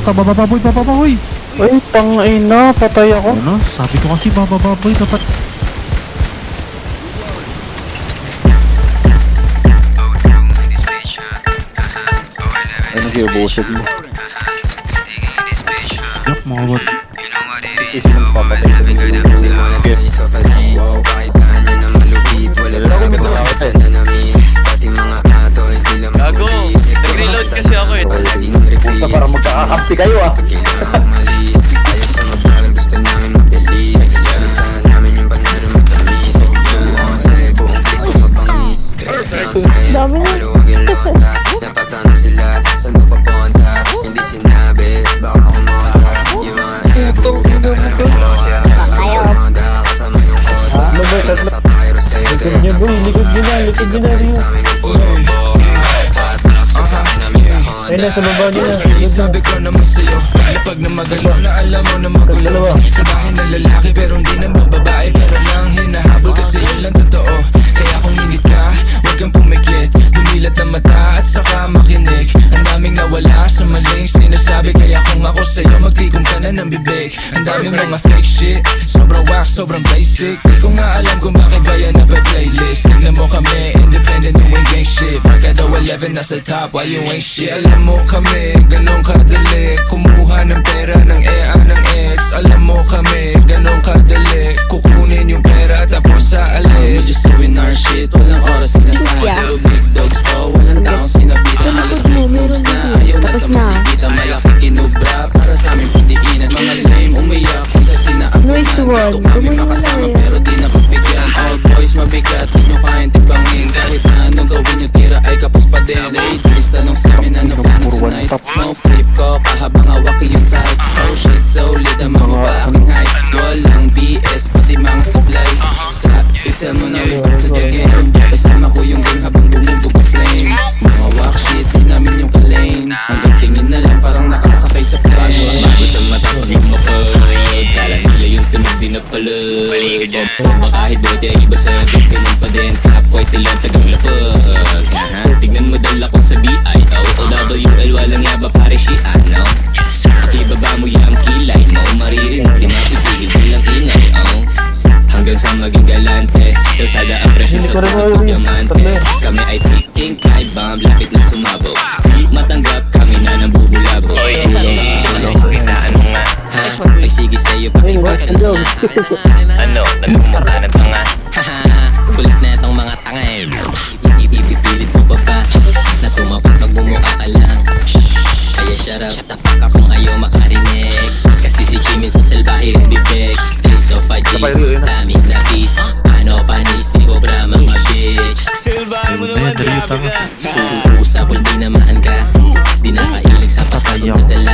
Bababoy, bababoy. Ay, tangina, patay ako. Ano? Sabi ko kasi bababoy dapat. Ay, nag-iubusit mo. Yak, mga bot. Is mo papatay ko Gago, nag-reload kasi ako eh. Puta, parang magkakakampi kayo ah. Dami na. Napatano sila, saan ko papunta? Hindi sinabi, baka kumontra. Yung mga nagbubukas na ng mga kumontra. Kasama yung kosa, nasa pyro sa'yo. Likod niya boy, likod niya na, likod niya na rin. Ay, nasa baba niya na. Sabi ko naman sa'yo, lapag na magalo na alam mo na magulo. Sa bahay na lalaki pero hindi naman babae, pero lang hinahabol kasi yun lang totoo. Kaya kung ingit ka, huwag kang pumikit. Dumilat ang mata at saka makinig. Ang daming nawala sa maling sinasabi, kaya kung ako sa'yo magtikom ka na ng bibig. Ang daming mga fake shit, sobrang wax, sobrang basic. Di ko nga alam kung bakit ba yan nape-playlist. Tignan mo kami, independent doing gang shit. Pagka daw 11 nasa top, why you ain't shit? Alam mo kami, ganun kadali kumuha ng pera ng EA ng ex. Alam mo kami, ganun kadali kukunin yung pera tapos sa alis. We're just doing our shit, walang oras sinasabi. Puro big dogs to, walang taong sinabitan. Halos big moves na, ayaw na sa makikita. Malaki kinubra, para sa aming pindiinan. Mga lame, umiyak, kasi naabunan. Gusto kami makasama pero di napagbigyan. All boys mabigat, di nyo kayang tibangin. Kahit na anong gawin nyo, tira ay kapos pa din. Late days, tanong sa amin ano plano tonight. Smoke trip ko, kahabang hawaki yung type. Oh shit, solid ang mga baking hype. Walang BS, pati mga supply. Sa pizza mo na report sa game. Kasama ko yung gang habang bumubog ang flame. Mga walk shit, di namin yung kalane. Hanggang tingin na lang, parang nakasakay sa plane. Magos ang mata ko yung mapag. Kala nila yung tunog di napalad. Baka hibote ay iba sa ganun pa din. Kapway tilang tagang lapag. Tignan mo dala ko sa BIO OWL, walang yaba pare si ano. Pakibaba mo yung kilay mo, maririnig di mapipigil bilang ingay. Hanggang sa maging galante, kalsada ang presyo sa tukog diamante. Kami ay ticking time bomb, lapit na sumabog. Di matanggap, kami na nang bubulabog. Suhitaan mo nga. May sige sa'yo, pakipasa na. Ano, nagmumukha ng tanga. Kulit na itong mga tanga eh. Ipipilit mo pa ba na tumapat pag bumuka ka lang? Kaya shut up, shut the fuck up kung ayaw makarinig. Kasi si Jimin sa salbahe rin bibig. Days of a G's, daming na kiss. Ano panis, di cobra mga bitch. Salbahe mo naman, grabe ka. Uusap, ulti naman ka. Di nakailig sa pasayong nadala.